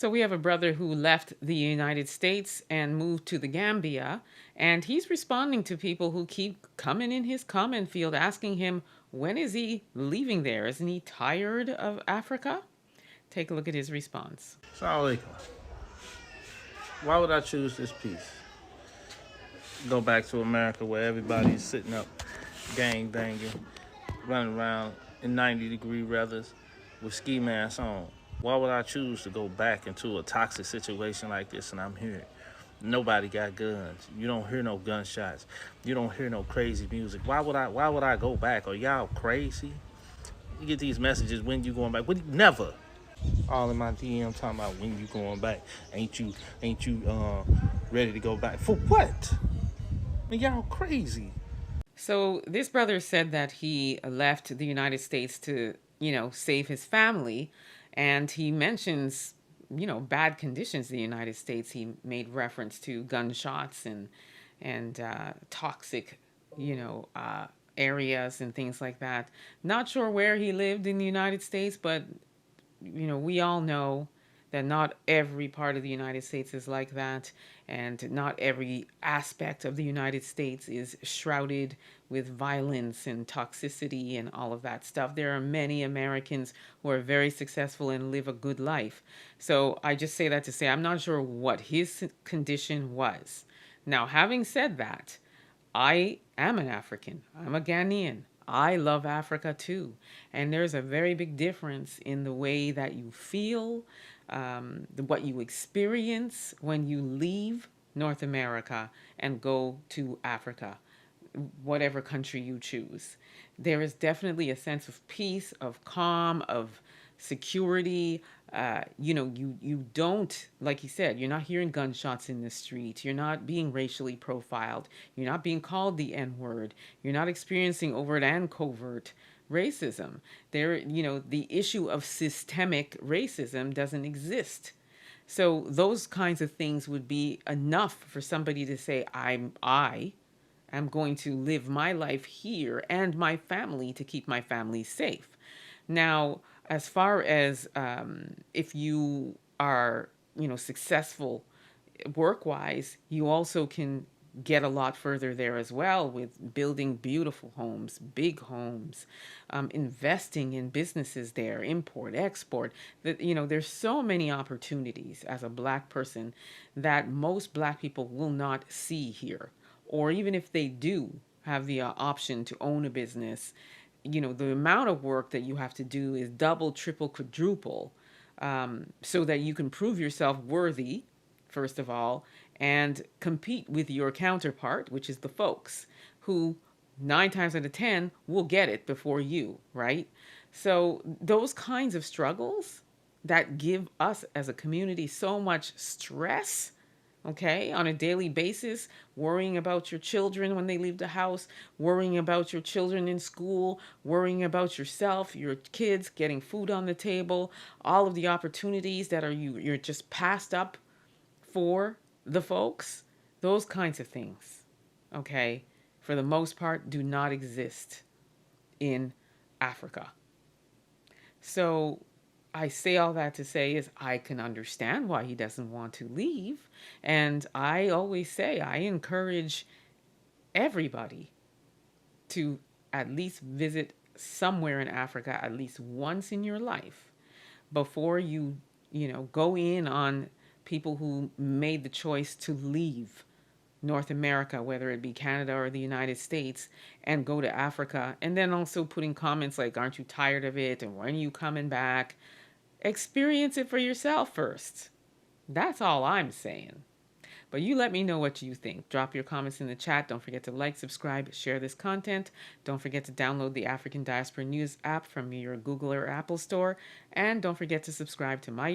So we have a brother who left the United States and moved to the Gambia, and he's responding to people who keep coming in his comment field asking him, when is he leaving there? Isn't he tired of Africa? Take a look at his response. Assalamu alaikum. Why would I choose this piece? Go back to America where everybody's sitting up, gang banging, running around in 90-degree weathers with ski masks on. Why would I choose to go back into a toxic situation like this? And I'm here. Nobody got guns. You don't hear no gunshots. You don't hear no crazy music. Why would I go back? Are y'all crazy? You get these messages, when you going back? Never. All in my DM talking about when you going back. Ain't you ready to go back? For what? Y'all crazy. So this brother said that he left the United States to, save his family. And he mentions, bad conditions in the United States. He made reference to gunshots and toxic, areas and things like that. Not sure where he lived in the United States, but, we all know that not every part of the United States is like that, and not every aspect of the United States is shrouded with violence and toxicity and all of that stuff. There are many Americans who are very successful and live a good life. So I just say that to say I'm not sure what his condition was. Now, having said that, I am an African. I'm a Ghanaian. I love Africa too. And there's a very big difference in the way that you feel, what you experience when you leave North America and go to Africa, whatever country you choose. There is definitely a sense of peace, of calm, of security. You don't, like you said, you're not hearing gunshots in the street. You're not being racially profiled. You're not being called the N-word. You're not experiencing overt and covert racism. The issue of systemic racism doesn't exist. So those kinds of things would be enough for somebody to say, I am going to live my life here and my family to keep my family safe. Now, as far as if you are, successful work-wise, you also can get a lot further there as well with building beautiful homes, big homes, investing in businesses there, import, export. That there's so many opportunities as a Black person that most Black people will not see here, or even if they do have the option to own a business, the amount of work that you have to do is double, triple, quadruple, so that you can prove yourself worthy, first of all, and compete with your counterpart, which is the folks who 9 times out of 10 will get it before you, right? So those kinds of struggles that give us as a community so much stress, okay, on a daily basis, worrying about your children when they leave the house, worrying about your children in school, worrying about yourself, your kids, getting food on the table, all of the opportunities that you're just passed up for the folks, those kinds of things, okay, for the most part, do not exist in Africa. So I say all that to say is I can understand why he doesn't want to leave. And I always say I encourage everybody to at least visit somewhere in Africa at least once in your life before you go in on people who made the choice to leave North America, whether it be Canada or the United States, and go to Africa. And then also putting comments like, aren't you tired of it? And when are you coming back? Experience it for yourself first. That's all I'm saying. But you let me know what you think. Drop your comments in the chat. Don't forget to like, subscribe, share this content. Don't forget to download the African Diaspora News app from your Google or Apple store. And don't forget to subscribe to my